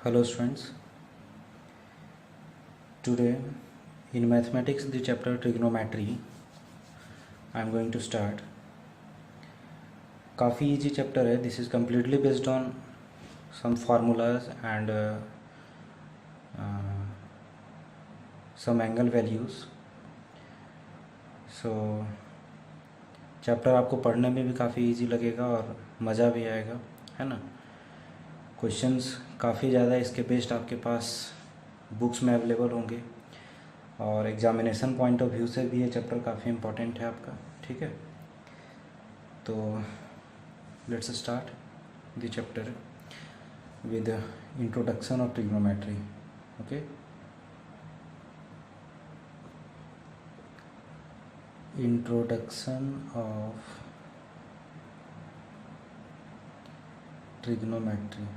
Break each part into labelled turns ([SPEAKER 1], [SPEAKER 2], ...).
[SPEAKER 1] Hello students, today in mathematics the chapter trigonometry I am going to start. काफ़ी easy chapter है. This is completely based on some formulas and some angle values. So chapter आपको पढ़ने में भी काफ़ी easy लगेगा और मज़ा भी आएगा, है ना. क्वेश्चंस काफ़ी ज़्यादा इसके बेस्ड आपके पास बुक्स में अवेलेबल होंगे और एग्ज़ामिनेशन पॉइंट ऑफ व्यू से भी ये चैप्टर काफ़ी इम्पोर्टेंट है आपका. ठीक है, तो let's start the chapter with introduction of trigonometry. Okay, introduction of trigonometry,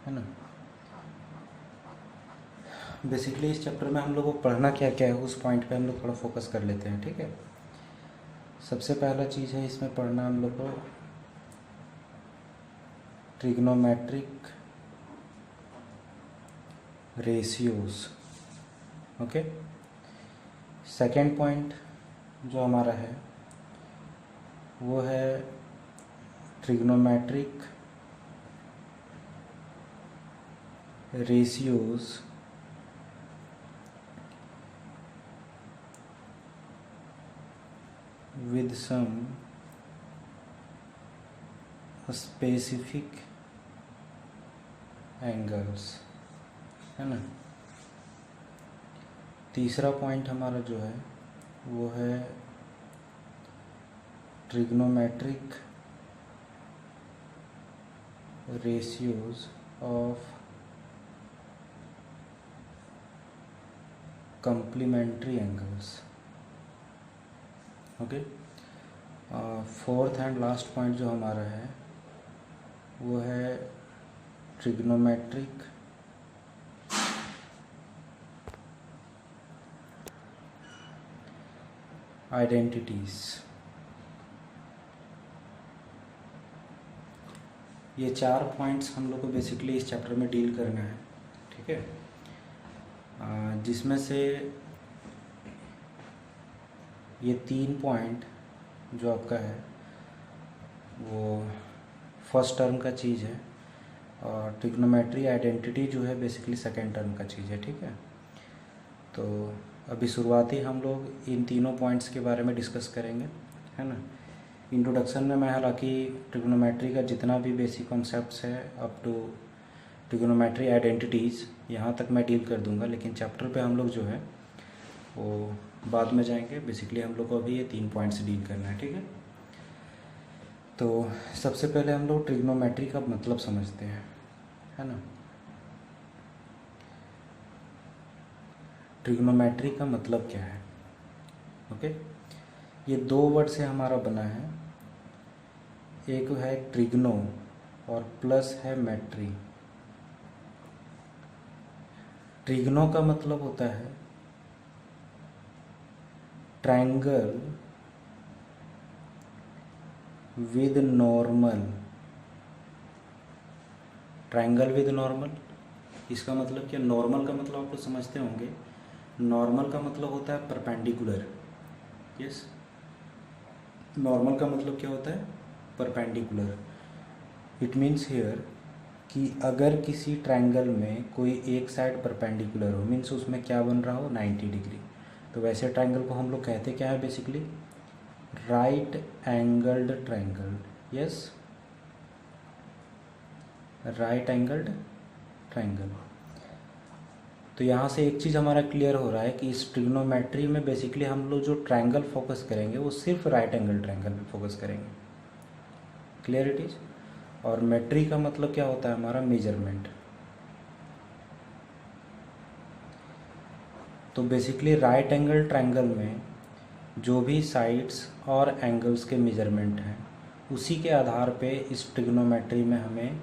[SPEAKER 1] है ना. बेसिकली इस चैप्टर में हम लोग को पढ़ना क्या क्या है उस पॉइंट पे हम लोग थोड़ा फोकस कर लेते हैं. ठीक है, सबसे पहला चीज़ है इसमें पढ़ना हम लोग को trigonometric ratios. Okay, second point जो हमारा है वो है trigonometric ratios with some specific angles, है ना. तीसरा पॉइंट हमारा जो है वो है trigonometric ratios of complementary angles. Okay, fourth and last point जो हमारा है वो है ट्रिग्नोमेट्रिक आइडेंटिटीज़. ये चार पॉइंट्स हम लोग को बेसिकली इस चैप्टर में डील करना है. ठीक है, जिसमें से ये तीन पॉइंट जो आपका है वो फर्स्ट टर्म का चीज़ है और ट्रिग्नोमेट्री आइडेंटिटी जो है बेसिकली सेकेंड टर्म का चीज़ है. ठीक है, तो अभी शुरुआती हम लोग इन तीनों पॉइंट्स के बारे में डिस्कस करेंगे, है ना. इंट्रोडक्शन में मैं हालांकि ट्रिग्नोमेट्री का जितना भी बेसिक कॉन्सेप्ट्स है अप टू ट्रिग्नोमेट्री आइडेंटिटीज़ यहाँ तक मैं डील कर दूंगा, लेकिन चैप्टर पे हम लोग जो है वो बाद में जाएंगे. बेसिकली हम लोग को अभी ये तीन पॉइंट्स डील करना है. ठीक है, तो सबसे पहले हम लोग ट्रिग्नोमेट्री का मतलब समझते हैं, है ना. ट्रिग्नोमेट्री का मतलब क्या है. ओके, ये दो वर्ड से हमारा बना है. एक है ट्रिग्नो और प्लस है मेट्री. ट्रिग्नो का मतलब होता है triangle with normal. Triangle with normal, इसका मतलब क्या. नॉर्मल का मतलब आप लोग समझते होंगे. नॉर्मल का मतलब होता है परपेंडिकुलर. यस, नॉर्मल का मतलब क्या होता है, परपेंडिकुलर. इट मीन्स हियर कि अगर किसी ट्रायंगल में कोई एक साइड परपेंडिकुलर हो, मीन्स उसमें क्या बन रहा हो, 90 डिग्री. तो वैसे ट्रायंगल को हम लोग कहते क्या है basically, right angled triangle. Yes, right angled triangle. तो यहाँ से एक चीज़ हमारा क्लियर हो रहा है कि इस ट्रिग्नोमेट्री में बेसिकली हम लोग जो ट्रायंगल फोकस करेंगे वो सिर्फ राइट एंगल ट्रायंगल पे फोकस करेंगे. Clear it is. और मेट्री का मतलब क्या होता है हमारा, मेजरमेंट. तो बेसिकली राइट एंगल ट्रायंगल में जो भी साइड्स और एंगल्स के मेजरमेंट हैं उसी के आधार पे इस ट्रिग्नोमेट्री में हमें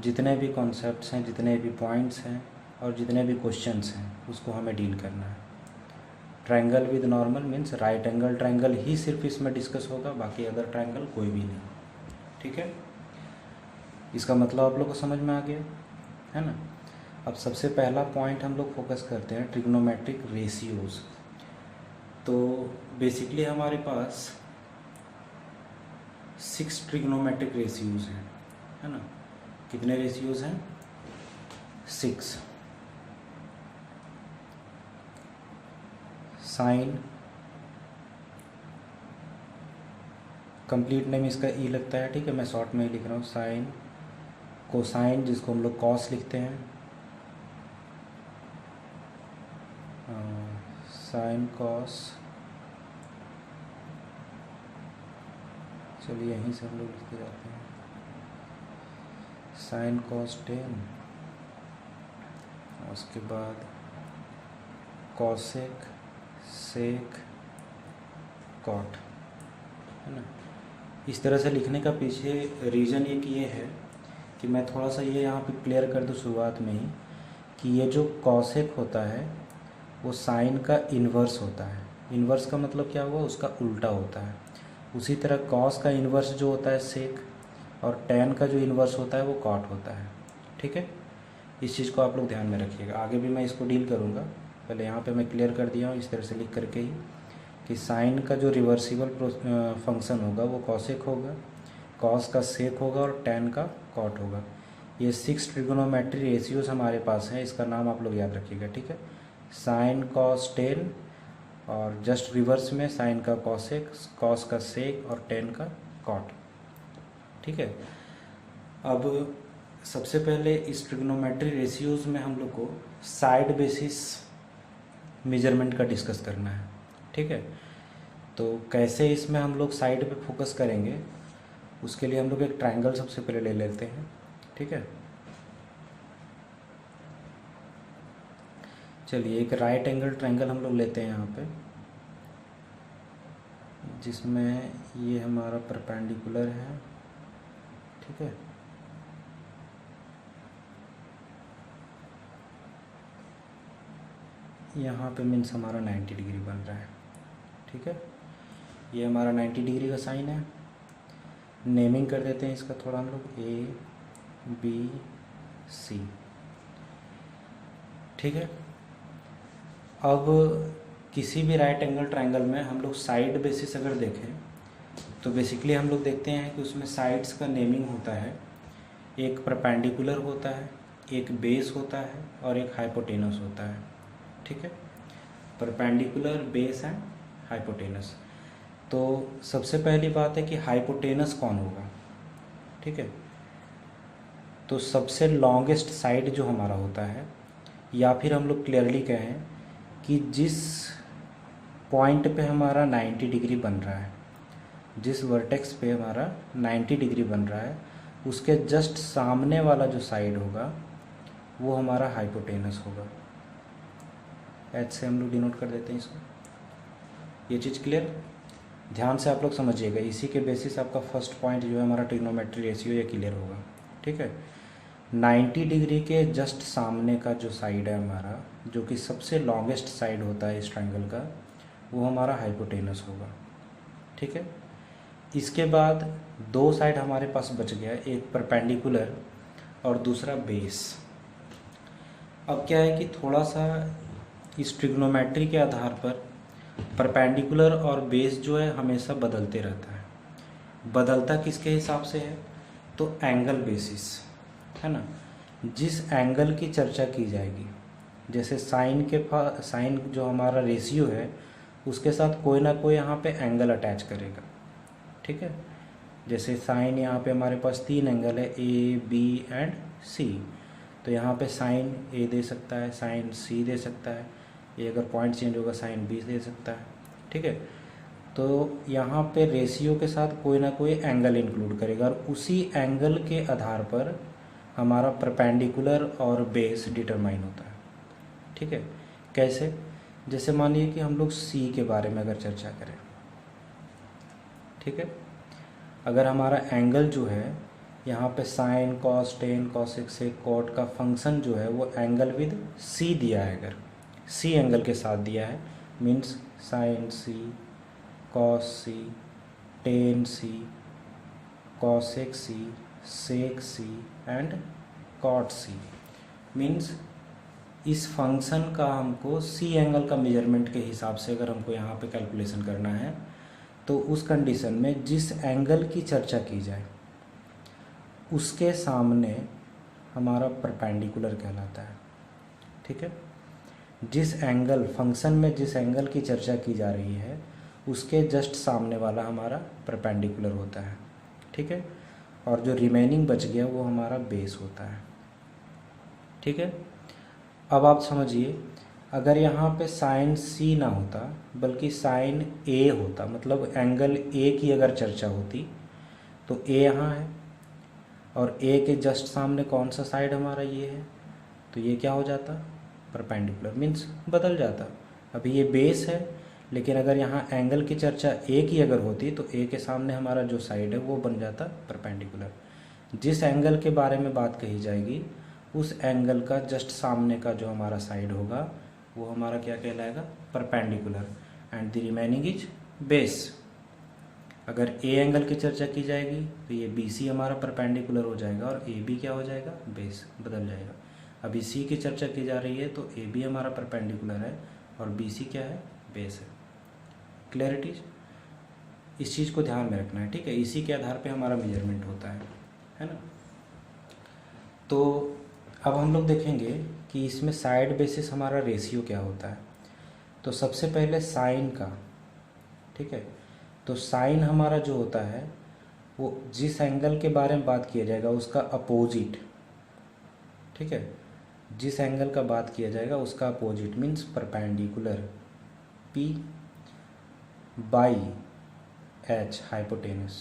[SPEAKER 1] जितने भी कॉन्सेप्ट्स हैं, जितने भी पॉइंट्स हैं और जितने भी क्वेश्चंस हैं उसको हमें डील करना है. Triangle with normal means right angle triangle ही सिर्फ इसमें डिस्कस होगा, बाकी अदर ट्रायंगल कोई भी नहीं. ठीक है, इसका मतलब आप लोग को समझ में आ गया है ना। अब सबसे पहला पॉइंट हम लोग फोकस करते हैं ट्रिग्नोमेट्रिक रेशियोज़। तो बेसिकली हमारे पास 6 ट्रिग्नोमेट्रिक रेशियोज़ हैं, है ना। कितने रेशियोज़ हैं? 6। साइन, कंप्लीट नेम इसका ई लगता है, ठीक है, मैं शॉर्ट में ही लिख रहा हूँ। साइन, कोसाइन जिसको हम लोग कॉस लिखते हैं, साइन कॉस, चलिए यहीं से हम लोग लिखते जाते हैं। साइन कॉस टेन, उसके बाद कॉसेक, सेक, कॉट, है ना। इस तरह से लिखने का पीछे रीज़न एक ये है कि मैं थोड़ा सा ये यहाँ पे क्लियर कर दूँ शुरुआत में ही कि ये जो कॉसेक होता है वो साइन का इन्वर्स होता है। इन्वर्स का मतलब क्या हुआ? उसका उल्टा होता है। उसी तरह कॉस का इन्वर्स जो होता है सेक, और टेन का जो इन्वर्स होता है वो कॉट होता है, ठीक है। इस चीज़ को आप लोग ध्यान में रखिएगा, आगे भी मैं इसको डील करूँगा। पहले यहाँ पे मैं क्लियर कर दिया हूँ इस तरह से लिख करके ही कि साइन का जो रिवर्सिबल फंक्शन होगा वो कॉसेक होगा, कॉस का सेक होगा और टेन का कॉट होगा। ये 6 ट्रिगोनोमेट्री रेशियोज़ हमारे पास हैं, इसका नाम आप लोग याद रखिएगा, ठीक है। साइन कॉस टेन, और जस्ट रिवर्स में साइन का कॉसेक, कॉस का सेक और टेन का कॉट, ठीक है। अब सबसे पहले इस ट्रिग्नोमेट्री रेशियोज़ में हम लोग को साइड बेसिस मेजरमेंट का डिस्कस करना है, ठीक है। तो कैसे इसमें हम लोग साइड पे फोकस करेंगे, उसके लिए हम लोग एक ट्रायंगल सबसे पहले ले लेते हैं, ठीक है। चलिए एक राइट एंगल ट्रायंगल हम लोग लेते हैं यहाँ पे, जिसमें ये हमारा परपेंडिकुलर है, ठीक है। यहाँ पे मीन्स हमारा 90 डिग्री बन रहा है, ठीक है। ये हमारा 90 डिग्री का साइन है। नेमिंग कर देते हैं इसका थोड़ा हम लोग, ABC, ठीक है। अब किसी भी राइट एंगल ट्रायंगल में हम लोग साइड बेसिस अगर देखें तो बेसिकली हम लोग देखते हैं कि उसमें साइड्स का नेमिंग होता है। एक परपेंडिकुलर होता है, एक बेस होता है और एक हाइपोटेनस होता है, ठीक है। Perpendicular, base and hypotenuse. तो सबसे पहली बात है कि हाइपोटेनस कौन होगा, ठीक है। तो सबसे लॉन्गेस्ट साइड जो हमारा होता है, या फिर हम लोग क्लियरली कहें कि जिस पॉइंट पे हमारा 90 डिग्री बन रहा है, जिस वर्टेक्स पे हमारा 90 डिग्री बन रहा है, उसके जस्ट सामने वाला जो साइड होगा वो हमारा हाइपोटेनस होगा। एच से हम लोग डिनोट कर देते हैं इसको। ये चीज़ क्लियर? ध्यान से आप लोग समझिएगा, इसी के बेसिस आपका फर्स्ट पॉइंट जो है हमारा ट्रिग्नोमेट्री रेशियो ये क्लियर होगा, ठीक है। 90 डिग्री के जस्ट सामने का जो साइड है हमारा, जो कि सबसे लॉन्गेस्ट साइड होता है इस ट्रायंगल का, वो हमारा हाइपोटेनस होगा, ठीक है। इसके बाद दो साइड हमारे पास बच गया, एक परपेंडिकुलर और दूसरा बेस। अब क्या है कि थोड़ा सा इस ट्रिग्नोमेट्री के आधार पर परपेंडिकुलर और बेस जो है हमेशा बदलते रहता है। बदलता किसके हिसाब से है? तो एंगल बेसिस, है ना। जिस एंगल की चर्चा की जाएगी, जैसे साइन जो हमारा रेशियो है उसके साथ कोई ना कोई यहाँ पे एंगल अटैच करेगा, ठीक है। जैसे साइन यहाँ पे हमारे पास 3 एंगल है, A, B एंड C। तो यहाँ पे साइन A दे सकता है, साइन C दे सकता है, ये अगर पॉइंट चेंज होगा साइन B दे सकता है, ठीक है। तो यहाँ पे रेशियो के साथ कोई ना कोई एंगल इंक्लूड करेगा, और उसी एंगल के आधार पर हमारा परपेंडिकुलर और बेस डिटरमाइन होता है, ठीक है। कैसे? जैसे मानिए कि हम लोग C के बारे में अगर चर्चा करें, ठीक है। अगर हमारा एंगल जो है यहाँ पे साइन, कॉस, टेन, कॉसेक, सेक, कॉट का फंक्शन जो है वो एंगल विद C दिया है, अगर C एंगल के साथ दिया है, means sine C, cos C, tan C, cosec C, sec C and cot C. Means इस फंक्शन का हमको सी एंगल का मेजरमेंट के हिसाब से अगर हमको यहाँ पे कैलकुलेशन करना है तो उस कंडीशन में जिस एंगल की चर्चा की जाए उसके सामने हमारा परपेंडिकुलर कहलाता है। ठीक है, जिस एंगल फंक्शन में जिस एंगल की चर्चा की जा रही है उसके जस्ट सामने वाला हमारा परपेंडिकुलर होता है। ठीक है, और जो रिमेनिंग बच गया वो हमारा बेस होता है। ठीक है, अब आप समझिए, अगर यहाँ पे साइन सी ना होता बल्कि साइन ए होता, मतलब एंगल ए की अगर चर्चा होती तो ए यहाँ है और ए के जस्ट सामने कौन सा साइड हमारा ये है, तो ये क्या हो जाता, परपेंडिकुलर, मीन्स बदल जाता। अभी ये बेस है लेकिन अगर यहाँ एंगल की चर्चा ए की अगर होती तो ए के सामने हमारा जो साइड है वो बन जाता परपेंडिकुलर। जिस एंगल के बारे में बात कही जाएगी उस एंगल का जस्ट सामने का जो हमारा साइड होगा वो हमारा क्या कहलाएगा, perpendicular, and the remaining is base. अगर ए एंगल की चर्चा की जाएगी तो ये बी सी हमारा परपेंडिकुलर हो जाएगा और ए बी क्या हो जाएगा, बेस, बदल जाएगा। अभी सी की चर्चा की जा रही है तो ए बी हमारा परपेंडिकुलर है और बी सी क्या है, बेस है। क्लैरिटी, इस चीज़ को ध्यान में रखना है। ठीक है, इसी के आधार पे हमारा मेजरमेंट होता है ना। तो अब हम लोग देखेंगे कि इसमें साइड बेसिस हमारा रेशियो क्या होता है। तो सबसे पहले साइन का, ठीक है, तो साइन हमारा जो होता है वो जिस एंगल के बारे में बात किया जाएगा उसका अपोजिट। ठीक है, जिस एंगल का बात किया जाएगा उसका opposite means perpendicular, P by H hypotenuse.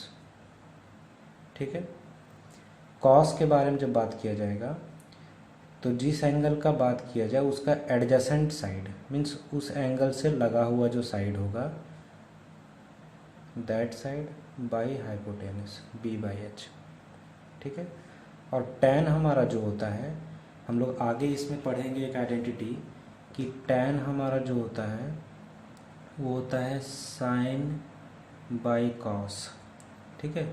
[SPEAKER 1] ठीक है, कॉस के बारे में जब बात किया जाएगा तो जिस एंगल का बात किया जाए उसका एडजेसेंट साइड मीन्स उस एंगल से लगा हुआ जो साइड होगा, that side by hypotenuse, B by H. ठीक है, और tan हमारा जो होता है, हम लोग आगे इसमें पढ़ेंगे एक आइडेंटिटी कि tan हमारा जो होता है वो होता है साइन बाई कॉस। ठीक है,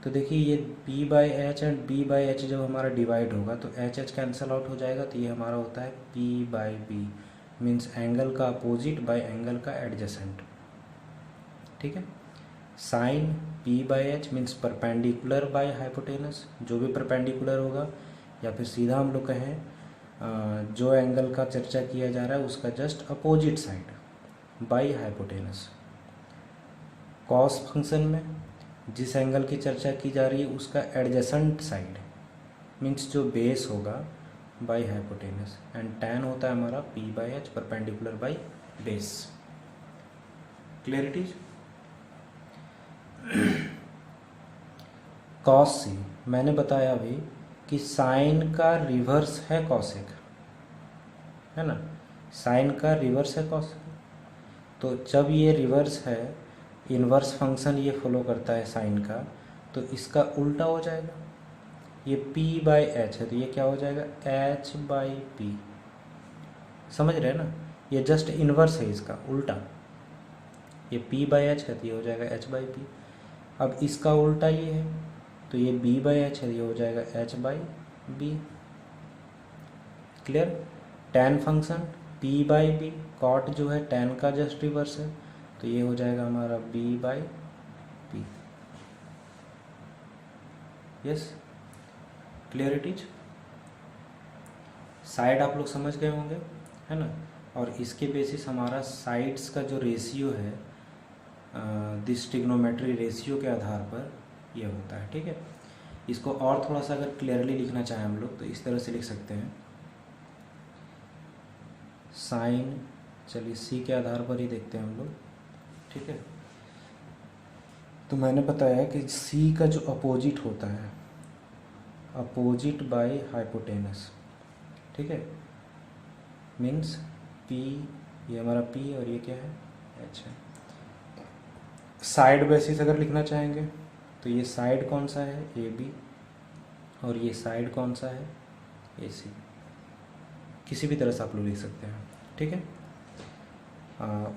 [SPEAKER 1] तो देखिए ये b by H and b by H जब हमारा डिवाइड होगा तो एच एच कैंसिल आउट हो जाएगा, तो ये हमारा होता है p by B, means angle का अपोजिट बाई एंगल का एडजेसेंट। ठीक है, sine p by H means perpendicular by hypotenuse, जो भी परपेंडिकुलर होगा, या फिर सीधा हम लोग कहें जो एंगल का चर्चा किया जा रहा है उसका just opposite side by hypotenuse. Cos function में जिस एंगल की चर्चा की जा रही है उसका एडजेसेंट साइड मीन्स जो बेस होगा बाई हाइपोटेनस, एंड tan होता है हमारा p by H perpendicular by base. Clarity. Cos C मैंने बताया अभी कि साइन का रिवर्स है कॉसेक, है ना, साइन का रिवर्स है कॉसेक। तो जब ये रिवर्स है, इन्वर्स फंक्शन ये फॉलो करता है साइन का, तो इसका उल्टा हो जाएगा। ये p बाई एच है तो ये क्या हो जाएगा, h बाई पी। समझ रहे हैं ना, ये जस्ट इन्वर्स है इसका उल्टा। ये p बाई एच है तो ये हो जाएगा h बाई पी। अब इसका उल्टा ये है तो ये b बाई एच है, ये हो जाएगा h by B. Clear. tan function p by B, cot जो है tan का जस्ट रिवर्स है तो ये हो जाएगा हमारा b by P. Yes, clarities. Side आप लोग समझ गए होंगे, है ना, और इसके बेसिस हमारा साइड्स का जो रेशियो है दिस ट्रिग्नोमेट्री रेशियो के आधार पर ये होता है। ठीक है, इसको और थोड़ा सा अगर क्लियरली लिखना चाहें हम लोग तो इस तरह से लिख सकते हैं, साइन, चलिए सी के आधार पर ही देखते हैं हम लोग। ठीक है, तो मैंने बताया कि सी का जो अपोजिट होता है, अपोजिट बाय हाइपोटेनस। ठीक है, मीन्स पी, ये हमारा पी और ये क्या है, एच है। साइड बेसिस अगर लिखना चाहेंगे तो ये साइड कौन सा है, ए बी, और ये साइड कौन सा है, ए सी। किसी भी तरह से आप लोग लिख सकते हैं। ठीक है,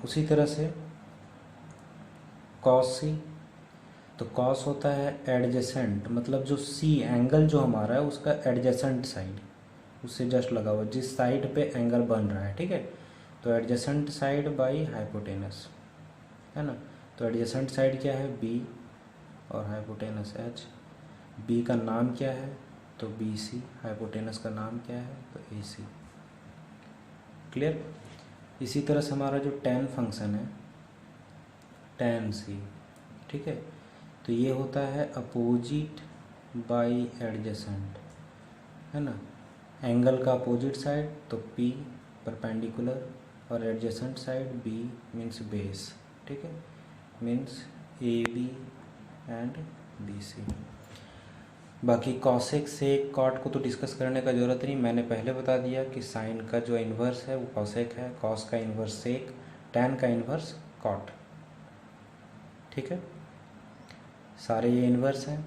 [SPEAKER 1] उसी तरह से कॉस सी, तो कॉस होता है एडजेसेंट, मतलब जो सी एंगल जो हमारा है उसका एडजेसेंट साइड, उससे जस्ट लगा हुआ जिस साइड पे एंगल बन रहा है, ठीक है। तो एडजेसेंट साइड बाई हाइपोटेनस, है ना। तो एडजेसेंट साइड क्या है, बी, और हाइपोटेनस एच। बी का नाम क्या है, तो बी सी। हाइपोटेनस का नाम क्या है, तो ए सी। क्लियर। इसी तरह से हमारा जो tan फंक्शन है, tan सी, ठीक है। तो ये होता है अपोजिट बाई एडजेसेंट, है ना। एंगल का अपोजिट साइड तो P परपेंडिकुलर, और adjacent side B means base, ठीक है। Means AB and BC। बाकी कॉसेक सेक कॉट को तो डिस्कस करने का ज़रूरत नहीं, मैंने पहले बता दिया कि साइन का जो इन्वर्स है वो कॉसेक है, कॉस का इन्वर्स सेक, टैन का इन्वर्स कॉट, ठीक है। सारे ये इन्वर्स हैं,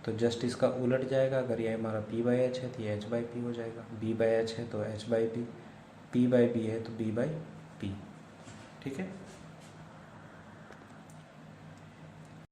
[SPEAKER 1] तो जस्ट इसका उलट जाएगा। अगर ये हमारा P/H है तो ये H/P हो जाएगा, B/H है तो H/B, P/B है तो B/P, ठीक है।